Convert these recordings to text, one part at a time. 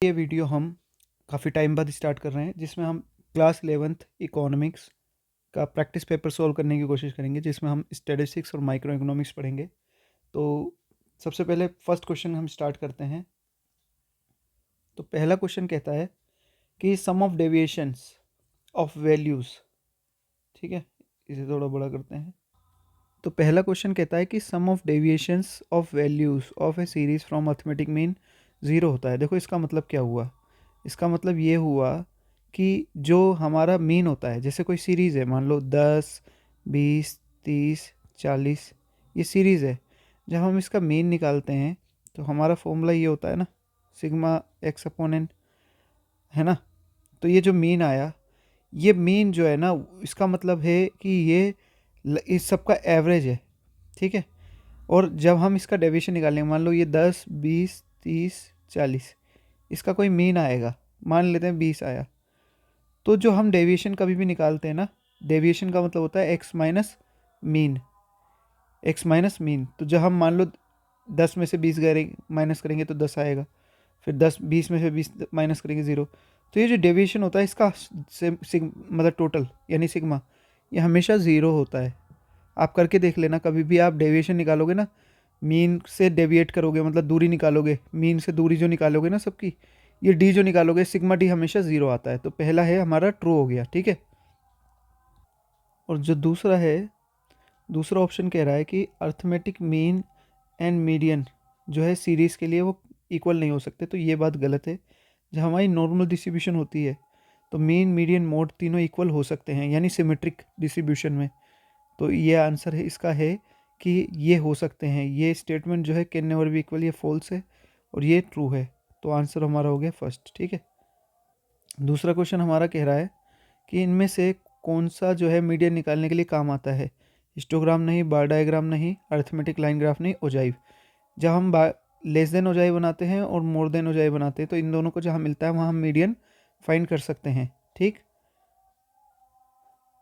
ये वीडियो हम काफ़ी टाइम बाद स्टार्ट कर रहे हैं, जिसमें हम क्लास 11th इकोनॉमिक्स का प्रैक्टिस पेपर सॉल्व करने की कोशिश करेंगे, जिसमें हम स्टैटिस्टिक्स और माइक्रो इकोनॉमिक्स पढ़ेंगे। तो सबसे पहले फर्स्ट क्वेश्चन हम स्टार्ट करते हैं। तो पहला क्वेश्चन कहता है कि sum of deviations of values, ठीक है, इसे थोड़ा बड़ा करते हैं। तो पहला क्वेश्चन कहता है कि sum of deviations of values of a series from arithmetic mean zero होता है। देखो इसका मतलब क्या हुआ, इसका मतलब ये हुआ कि जो हमारा मीन होता है, जैसे कोई सीरीज़ है, मान लो 10, 20, 30, 40, ये सीरीज़ है। जब हम इसका मीन निकालते हैं तो हमारा फॉर्मूला ये होता है ना, सिग्मा एक्स अपॉन एन, है ना। तो ये जो मीन आया, ये मीन जो है ना, इसका मतलब है कि ये इस सब का एवरेज है, ठीक है। और जब हम इसका डेविएशन निकालेंगे, मान लो ये 10, 20, 30, 40, इसका कोई मीन आएगा, मान लेते हैं 20 आया। तो जो हम डेविएशन कभी भी निकालते हैं ना, डेविएशन का मतलब होता है x minus mean, x minus mean. तो जब हम मान लो 10 में से 20 माइनस करेंगे तो 10 आएगा, फिर 20 में से 20 माइनस करेंगे 0। तो ये जो डेविएशन होता है इसका मतलब टोटल यानी सिग्मा, ये हमेशा 0 होता है। आप करके देख लेना, कभी भी आप डेविएशन निकालोगे ना, मीन से डेविएट करोगे, मतलब दूरी निकालोगे, मीन से दूरी जो निकालोगे ना सबकी, ये डी जो निकालोगे, सिग्मा डी हमेशा 0 आता है। तो पहला है हमारा ट्रू हो गया, ठीक है। और जो दूसरा है, दूसरा ऑप्शन कह रहा है कि अर्थमेटिक मीन एंड मीडियन जो है सीरीज़ के लिए वो इक्वल नहीं हो सकते। तो ये बात गलत है। जब हमारी नॉर्मल डिस्ट्रीब्यूशन होती है तो मीन मीडियन मोड तीनों इक्वल हो सकते हैं, यानी सिमेट्रिक डिस्ट्रीब्यूशन में। तो ये आंसर है इसका है कि ये हो सकते हैं। ये स्टेटमेंट जो है कैन नेवर बी इक्वल, ये फॉल्स है और ये ट्रू है। तो आंसर हमारा हो गया फर्स्ट, ठीक है। दूसरा क्वेश्चन हमारा कह रहा है कि इनमें से कौन सा जो है मीडियन निकालने के लिए काम आता है। हिस्टोग्राम नहीं, बार डायग्राम नहीं, अर्थमेटिक लाइन ग्राफ नहीं, ओजाइव। जब हम लेस देन ओजाइव बनाते हैं और मोर देन ओजाइव बनाते हैं तो इन दोनों को जहाँ मिलता है वहाँ हम मीडियन फाइंड कर सकते हैं, ठीक।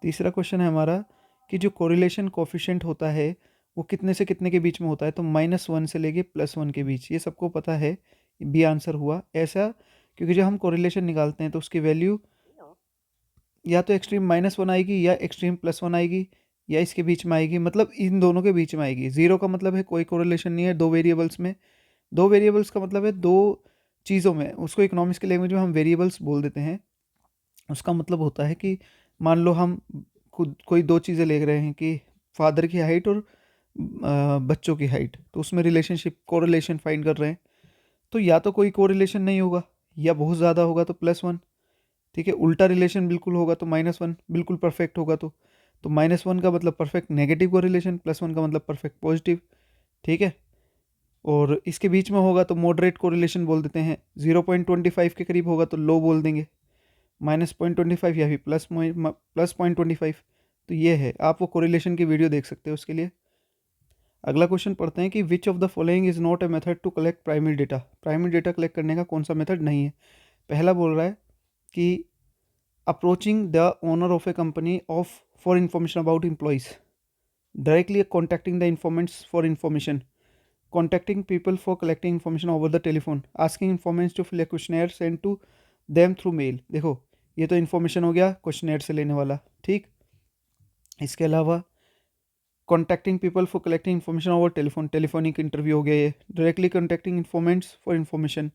तीसरा क्वेश्चन है हमारा कि जो कोरिलेशन कोफिशिएंट होता है वो कितने से कितने के बीच में होता है। तो -1 से लेके +1 के बीच, ये सबको पता है। बी आंसर हुआ ऐसा, क्योंकि जब हम कोरिलेशन निकालते हैं तो उसकी वैल्यू या तो एक्सट्रीम -1 आएगी या एक्सट्रीम +1 आएगी या इसके बीच में आएगी, मतलब इन दोनों के बीच में आएगी। ज़ीरो का मतलब है कोई कोरिलेशन नहीं है दो वेरिएबल्स में। दो वेरिएबल्स का मतलब है दो चीज़ों में, उसको इकोनॉमिक्स के लैंग्वेज में हम वेरिएबल्स बोल देते हैं। उसका मतलब होता है कि मान लो हम खुद कोई दो चीज़ें ले रहे हैं कि फादर की हाइट और बच्चों की हाइट, तो उसमें रिलेशनशिप कोरिलेशन फाइंड कर रहे हैं। तो या तो कोई कोरिलेशन नहीं होगा या बहुत ज़्यादा होगा तो +1, ठीक है। उल्टा रिलेशन बिल्कुल होगा तो -1, बिल्कुल परफेक्ट होगा तो -1 का मतलब परफेक्ट नेगेटिव कोरिलेशन, +1 का मतलब परफेक्ट पॉजिटिव, ठीक है। और इसके बीच में होगा तो मॉडरेट कोरिलेशन बोल देते हैं। 0.25 के करीब होगा तो लो बोल देंगे, -0.25 या फिर +0.25। तो ये है, आप वो कोरिलेशन की वीडियो देख सकते हो उसके लिए। अगला क्वेश्चन पढ़ते हैं कि which of the following is not a method to collect primary data. Primary data collect करने का कौन सा मेथड नहीं है। पहला बोल रहा है कि approaching the owner of A company of for information about employees, directly contacting the informants for information, contacting people for collecting information over the telephone, asking informants to fill a questionnaire sent to them through mail। देखो ये तो information हो गया questionnaire से लेने वाला, ठीक। इसके अलावा contacting people for collecting information over telephone, telephonic interview हो गया ये। Directly contacting informants for information,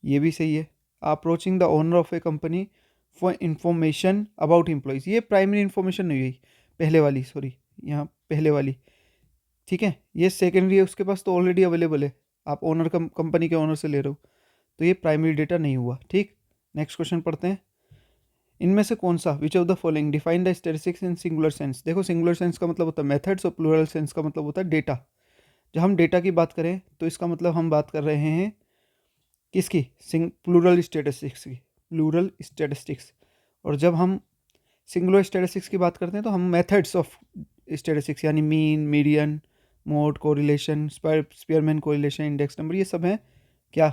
ये भी सही है। Approaching the owner of A company for information about employees, ये प्राइमरी इन्फॉर्मेशन नहीं हुई, पहले वाली, सॉरी यहाँ पहले वाली, ठीक है। ये सेकेंडरी है, उसके पास तो ऑलरेडी अवेलेबल है, आप ओनर कंपनी के ओनर से ले रहे हो, तो ये प्राइमरी डेटा नहीं हुआ, ठीक। नेक्स्ट क्वेश्चन पढ़ते हैं। इनमें से कौन सा विच of the following define the statistics in singular sense. देखो सिंगुलर सेंस का मतलब होता है मेथड्स और प्लूरल सेंस का मतलब होता है डेटा। जब हम डेटा की बात करें तो इसका मतलब हम बात कर रहे हैं किसकी, प्लूरल स्टैटिस्टिक्स की, प्लूरल स्टैटिस्टिक्स। और जब हम सिंगुलर स्टैटिस्टिक्स की बात करते हैं तो हम मेथड्स ऑफ स्टैटिस्टिक्स यानी mean, median, mode, correlation, Spearman correlation, index number, ये सब है क्या,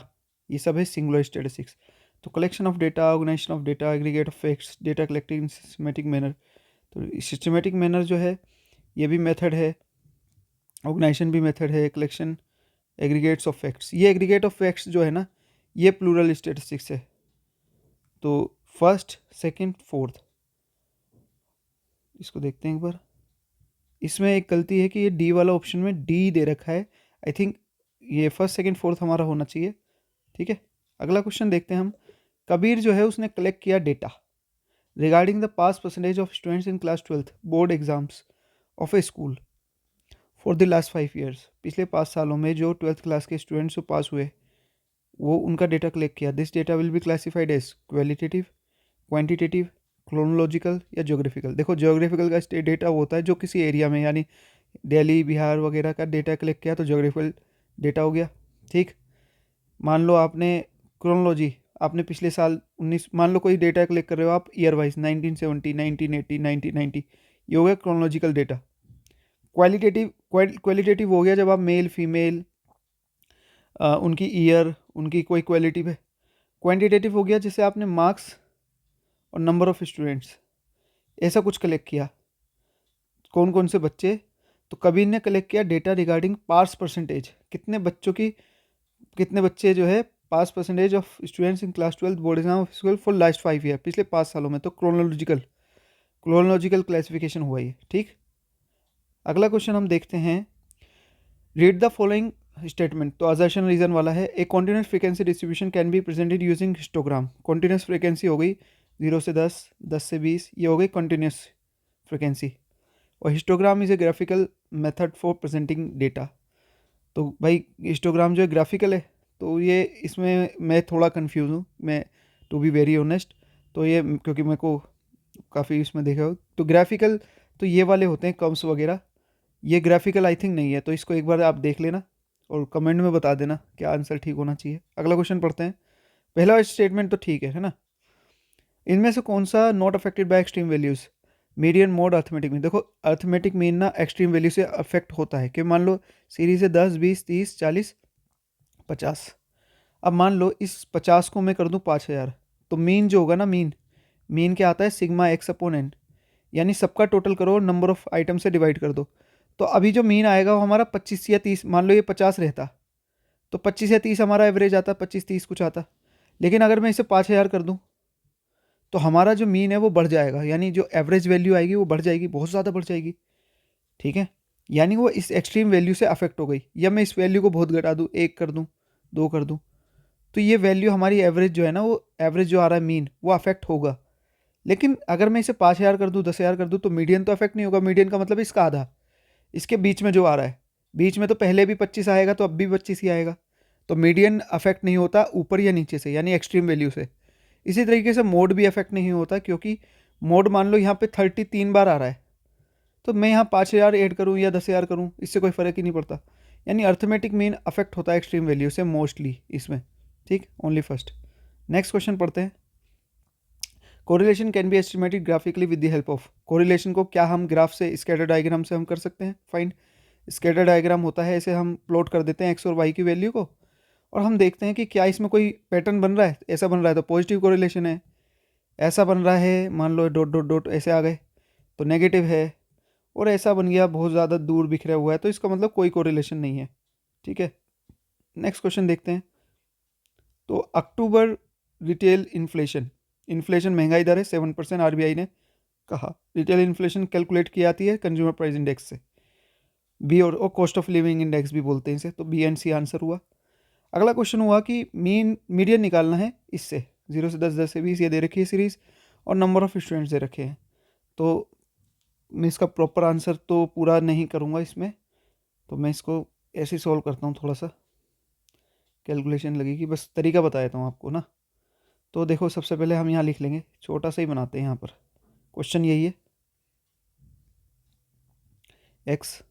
ये सब है सिंगुलर स्टैटिस्टिक्स। तो collection of data, organisation of data, aggregate of facts, data collected in systematic manner. तो सिस्टमेटिक मैनर जो है ये भी मेथड है, ऑर्गेनाइजेशन भी मेथड है, कलेक्शन, एग्रीगेट्स ऑफ फैक्ट्स। ये एग्रीगेट ऑफ फैक्ट्स जो है ना, ये प्लूरल स्टैटिस्टिक्स है। तो फर्स्ट, सेकंड, फोर्थ, इसको देखते हैं एक बार। इसमें एक गलती है कि ये डी वाला ऑप्शन में डी दे रखा है। आई थिंक ये फर्स्ट, सेकंड, फोर्थ हमारा होना चाहिए। ठीक है, अगला क्वेश्चन देखते हैं हम। कबीर जो है उसने कलेक्ट किया data regarding the pass percentage of students in class 12th board exams of A school for the last 5 years. पिछले 5 सालों में जो 12th क्लास के स्टूडेंट्स जो पास हुए वो उनका डेटा कलेक्ट किया। This data will be classified as qualitative, quantitative, chronological या ज्योग्राफिकल। देखो ज्योग्राफिकल का डेटा वो होता है जो किसी एरिया में, यानी दिल्ली, बिहार वगैरह का डेटा कलेक्ट किया तो ज्योग्राफिकल डेटा हो गया। ठीक, मान लो आपने क्रोनोलॉजी, आपने पिछले साल 19, मान लो कोई डेटा कलेक्ट कर रहे हो आप ईयर वाइज 1970, 1980, 1990, ये हो गया क्रोनोलॉजिकल डेटा। क्वालिटेटिव हो गया जब आप मेल फीमेल उनकी ईयर, उनकी कोई क्वालिटी पे। क्वांटिटेटिव हो गया जैसे आपने मार्क्स और नंबर ऑफ स्टूडेंट्स ऐसा कुछ कलेक्ट किया, कौन कौन से बच्चे। तो कबीर ने कलेक्ट किया डेटा रिगार्डिंग पास परसेंटेज, कितने बच्चों की, कितने बच्चे जो है pass percentage of students in class 12 board exam of school for last 5 year, पिछले 5 सालों में। तो क्रोनोलॉजिकल क्लासिफिकेशन हुआ ये। ठीक, अगला क्वेश्चन हम देखते हैं। रीड द फॉलोइंग स्टेटमेंट, तो असर्शन रीजन वाला है। A continuous frequency distribution can be presented using histogram. Continuous frequency हो गई 0 से 10, 10 से 20, ये हो गई कॉन्टिन्यूस फ्रीक्वेंसी। और histogram is a graphical method for presenting data. तो भाई हिस्टोग्राम जो है ग्राफिकल है, तो ये इसमें मैं थोड़ा कंफ्यूज हूँ मैं, टू बी वेरी ऑनेस्ट। तो ये क्योंकि मेरे को काफ़ी इसमें देखा हो, तो ग्राफिकल तो ये वाले होते हैं कर्व्स वगैरह, ये ग्राफिकल आई थिंक नहीं है। तो इसको एक बार आप देख लेना और कमेंट में बता देना क्या आंसर ठीक होना चाहिए। अगला क्वेश्चन पढ़ते हैं। पहला स्टेटमेंट तो ठीक है ना। इनमें से कौन सा not affected by extreme values, median, mode, arithmetic mean. देखो अर्थमेटिक मीन ना एक्सट्रीम वैल्यू से अफेक्ट होता है कि मान लो सीरीज है 10, 20, 30, 40, 50। अब मान लो इस 50 को मैं कर दूं 5000, तो मीन जो होगा ना, मीन क्या आता है, सिग्मा एक्स अपॉन एन, यानी सबका टोटल करो और नंबर ऑफ आइटम से डिवाइड कर दो। तो अभी जो मीन आएगा वो हमारा 25 या 30, मान लो ये 50 रहता तो 25 या 30 हमारा एवरेज आता, 25-30 कुछ आता। लेकिन अगर मैं इसे 5000 कर दूं तो हमारा जो मीन है वो बढ़ जाएगा, यानी जो एवरेज वैल्यू आएगी वो बढ़ जाएगी, बहुत ज़्यादा बढ़ जाएगी। ठीक है, यानी वो इस एक्सट्रीम वैल्यू से अफेक्ट हो गई। या मैं इस वैल्यू को बहुत घटा दूँ, 1 कर दूँ, 2 कर दूँ, तो ये वैल्यू हमारी एवरेज जो है ना, वो एवरेज जो आ रहा है मीन, वो अफेक्ट होगा। लेकिन अगर मैं इसे 5000 कर दूँ, 10,000 कर दूँ, तो मीडियन तो अफेक्ट नहीं होगा। मीडियन का मतलब इसका आधा, इसके बीच में जो आ रहा है, बीच में तो पहले भी 25 आएगा तो अब भी 25 ही आएगा। तो मीडियन अफेक्ट नहीं होता ऊपर या नीचे से, यानी एक्सट्रीम वैल्यू से। इसी तरीके से मोड भी अफेक्ट नहीं होता, क्योंकि मोड मान लो यहाँ पे 33 बार आ रहा है, तो मैं यहाँ 5000 ऐड करूँ या 10,000 करूँ, इससे कोई फ़र्क ही नहीं पड़ता। यानी अर्थमेटिक मीन अफेक्ट होता है एक्सट्रीम वैल्यू से मोस्टली इसमें। ठीक, ओनली फर्स्ट। नेक्स्ट क्वेश्चन पढ़ते हैं। Correlation can be estimated graphically with the help of. Correlation को क्या हम ग्राफ से, स्कैटर डायग्राम से हम कर सकते हैं फाइंड। स्कैटर डायग्राम होता है, ऐसे हम प्लॉट कर देते हैं एक्स और वाई की वैल्यू को, और हम देखते हैं कि क्या इसमें कोई पैटर्न बन रहा है। ऐसा बन रहा है तो पॉजिटिव कोरिलेशन है, ऐसा बन रहा है मान लो डॉट डॉट डॉट ऐसे आ गए तो नेगेटिव है, और ऐसा बन गया बहुत ज़्यादा दूर बिखरा हुआ है तो इसका मतलब कोई कोरिलेशन नहीं है। ठीक है, नेक्स्ट क्वेश्चन देखते हैं। तो अक्टूबर रिटेल इन्फ्लेशन, इन्फ्लेशन महंगाई दर है 7%, आरबीआई ने कहा। रिटेल इन्फ्लेशन कैलकुलेट की जाती है कंज्यूमर प्राइस इंडेक्स से, बी, और कॉस्ट ऑफ लिविंग इंडेक्स भी बोलते हैं इसे। तो बी एंड सी आंसर हुआ। अगला क्वेश्चन हुआ कि मीडियन निकालना है इससे, 0 से 10, 10 से 20 ये दे रखी है सीरीज, और नंबर ऑफ स्टूडेंट्स दे रखे हैं। तो मैं इसका प्रॉपर आंसर तो पूरा नहीं करूँगा इसमें, तो मैं इसको ऐसे सॉल्व करता हूँ, थोड़ा सा कैलकुलेशन लगेगी, बस तरीका बता देता हूँ आपको ना। तो देखो सबसे पहले हम यहाँ लिख लेंगे, छोटा सा ही बनाते हैं यहाँ पर। क्वेश्चन यही है, एक्स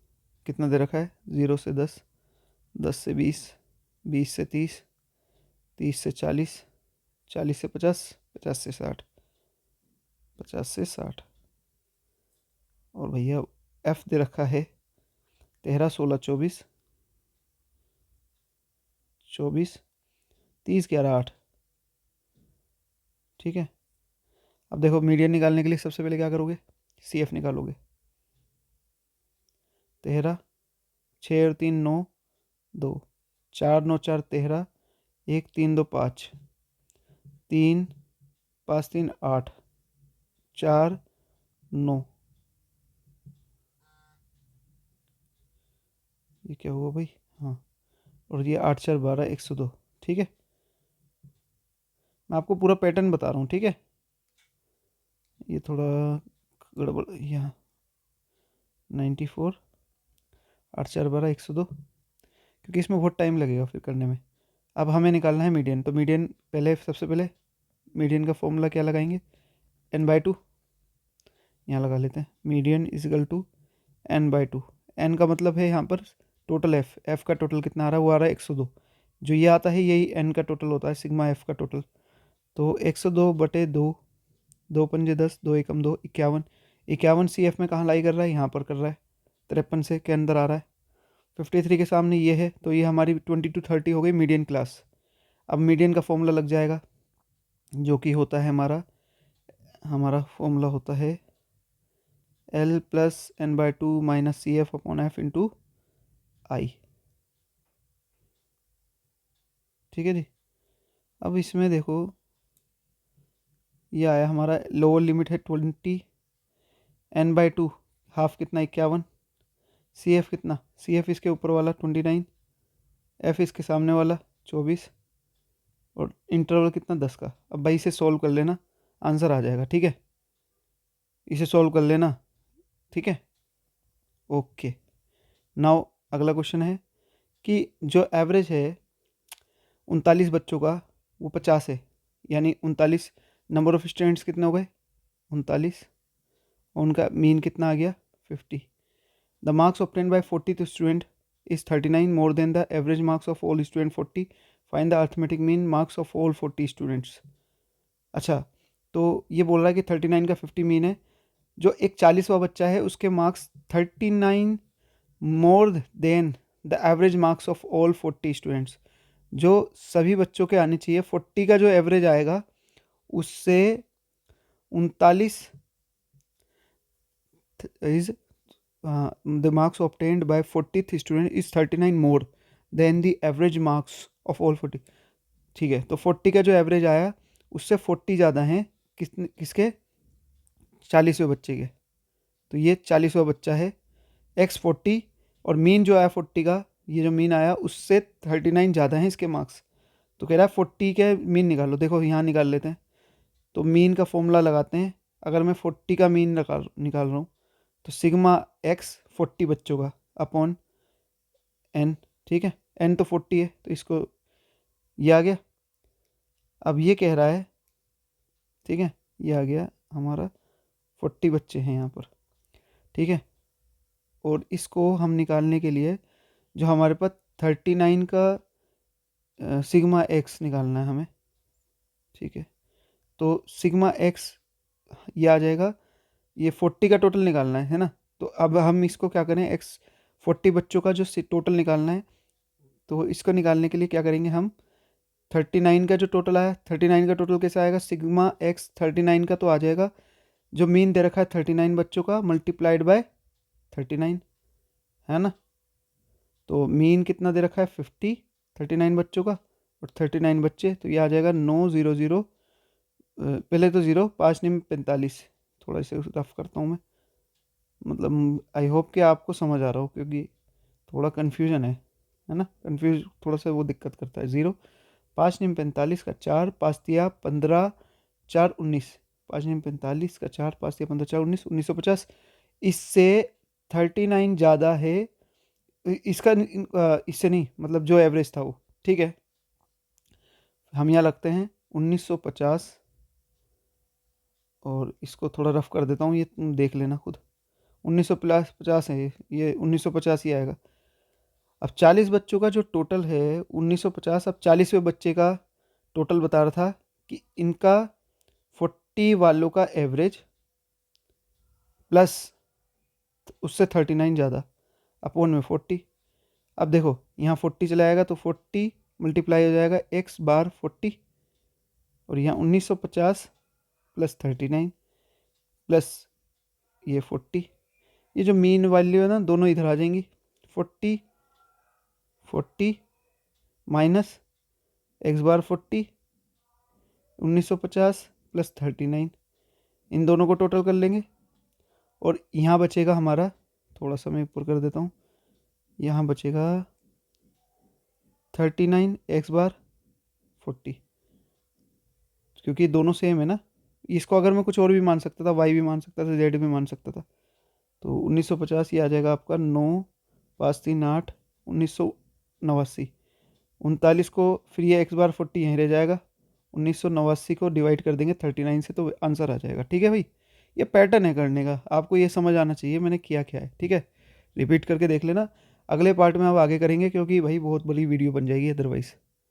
कितना दे रखा है, 0 से 10, 10 से 20, 20 से 30, 30 से 40, 40 से 50, 50 से 60, 50 से 60, और भैया एफ दे रखा है 13, 16, 24, 24, 30, 11, 8। ठीक है, अब देखो मीडियन निकालने के लिए सबसे पहले क्या करोगे, सी एफ निकालोगे। 13, 6 और 3 9, 2, 4 9 4 13, 1 3 2 5, 3 5 3 8, 4 9। ये क्या हुआ भाई? हाँ, और ये 8 4 12 102। ठीक है, मैं आपको पूरा पैटर्न बता रहा हूँ। ठीक है, ये थोड़ा गड़बड़ यहाँ 94, 8 4 12 102, क्योंकि इसमें बहुत टाइम लगेगा फिर करने में। अब हमें निकालना है मीडियन, तो मीडियन पहले, सबसे पहले मीडियन का फॉर्मूला क्या लगाएंगे? n/2। यहाँ लगा लेते हैं, median is equal to n/2। n का मतलब है यहाँ पर टोटल f का टोटल कितना आ रहा है? वो आ रहा है 102। जो ये आता है यही n का टोटल होता है, सिग्मा f का टोटल। तो 102/2, 2 पंजे 10, 2 एकम 2, 51। 51 CF में कहाँ लाई कर रहा है? यहाँ पर कर रहा है, 53 से के अंदर आ रहा है। 53 के सामने ये है, तो ये हमारी 20 to 30 हो गई मीडियन क्लास। अब मीडियन का फॉर्मूला लग जाएगा, जो कि होता है हमारा फॉर्मूला होता है L plus n/2 minus CF/F into I. ठीक है जी। अब इसमें देखो, ये आया हमारा लोअर लिमिट है 20, n/2 हाफ कितना? 51। CF कितना? CF इसके ऊपर वाला 29, F इसके सामने वाला 24, और इंटरवल कितना? 10 का। अब भाई इसे सॉल्व कर लेना, आंसर आ जाएगा। ठीक है, इसे सॉल्व कर लेना। ठीक है, ओके। नाउ अगला क्वेश्चन है कि जो एवरेज है 39 बच्चों का, वो 50 है, यानी 39 नंबर ऑफ स्टूडेंट्स कितने हो गए? 39, और उनका मीन कितना आ गया? 50। The marks obtain bye 40th student is 39 more than the average marks of all student 40। Find the arithmetic mean marks of all 40 students. अच्छा, तो ये बोल रहा है कि 39 का 50 मीन है। जो एक 40वां बच्चा है उसके marks 39 more than the average marks of all 40 students. जो सभी बच्चों के आने चाहिए, 40 का जो एवरेज आएगा उससे 39 is the marks obtained by 40th student is 39 more than the average marks of all 40। ठीक है, तो 40 का जो एवरेज आया उससे 40 ज़्यादा हैं किसके? 40वें बच्चे के। तो ये 40वां बच्चा है x40, और मीन जो आया 40 का, ये जो मीन आया उससे 39 ज़्यादा है इसके मार्क्स। तो कह रहा है 40 के मीन निकालो। देखो यहाँ निकाल लेते हैं, तो मीन का फॉर्मूला लगाते हैं। अगर मैं 40 का मीन निकाल रहा हूँ, तो सिग्मा x 40 बच्चों का अपॉन n। ठीक है, n तो 40 है, तो इसको ये आ गया। अब ये कह रहा है, ठीक है, ये आ गया हमारा 40 बच्चे हैं यहाँ पर। ठीक है, और इसको हम निकालने के लिए जो हमारे पास 39 का सिग्मा x निकालना है हमें। ठीक है, तो सिग्मा x ये आ जाएगा, ये 40 का टोटल निकालना है ना। तो अब हम इसको क्या करें, x 40 बच्चों का जो टोटल निकालना है, तो इसको निकालने के लिए क्या करेंगे हम? 39 का जो टोटल आया, 39 का टोटल कैसे आएगा? सिग्मा x 39 का तो आ जाएगा, जो मीन दे रखा है 39 बच्चों का मल्टीप्लाइड बाय 39, है ना। तो मीन कितना दे रखा है? 50, 39 बच्चों का, और 39 बच्चे, तो ये आ जाएगा 900। पहले तो 0, 5 निम 45। थोड़ा इसे रफ करता हूँ मैं, मतलब आई होप कि आपको समझ आ रहा हो, क्योंकि थोड़ा कन्फ्यूजन है ना। कन्फ्यूज थोड़ा सा वो दिक्कत करता है। 0, 5 निम 45 का 4, 5 तिया 15, 4 19। 5 निम 45 का 4, 5 तिया 15, 4 19, 1950। इससे 39 ज़्यादा है इसका, इससे नहीं, मतलब जो एवरेज था वो। ठीक है, हम यहाँ लगते हैं 1950, और इसको थोड़ा रफ कर देता हूँ, ये तुम देख लेना खुद। 1950 है ये 1950 ही आएगा। अब 40 बच्चों का जो टोटल है 1950, अब 40वें बच्चे का टोटल बता रहा था कि इनका 40 वालों का एवरेज प्लस उससे 39 ज़्यादा अपॉन में 40। अब देखो यहाँ 40 चला आएगा, तो 40 मल्टीप्लाई हो जाएगा x बार 40, और यहाँ 1950 प्लस 39 प्लस ये 40। ये जो मीन वैल्यू है ना, दोनों इधर आ जाएंगी। 40 40 माइनस एक्स बार 40, 1950 प्लस 39, इन दोनों को टोटल कर लेंगे और यहाँ बचेगा हमारा, थोड़ा सा मैं ऊपर कर देता हूँ, यहाँ बचेगा 39 एक्स बार 40, क्योंकि दोनों सेम है ना। इसको अगर मैं कुछ और भी मान सकता था, वाई भी मान सकता था, जेड भी मान सकता था। तो 1950 ये आ जाएगा आपका 9, 5 3 8, 1989। 39 को फिर ये एक्स बार 40 यहीं रह जाएगा, 1989 को डिवाइड कर देंगे 39 से तो आंसर आ जाएगा। ठीक है भाई, ये पैटर्न है करने का, आपको ये समझ आना चाहिए मैंने किया क्या है। ठीक है, रिपीट करके देख लेना, अगले पार्ट में अब आगे करेंगे क्योंकि भाई बहुत बड़ी वीडियो बन जाएगी अदरवाइज़।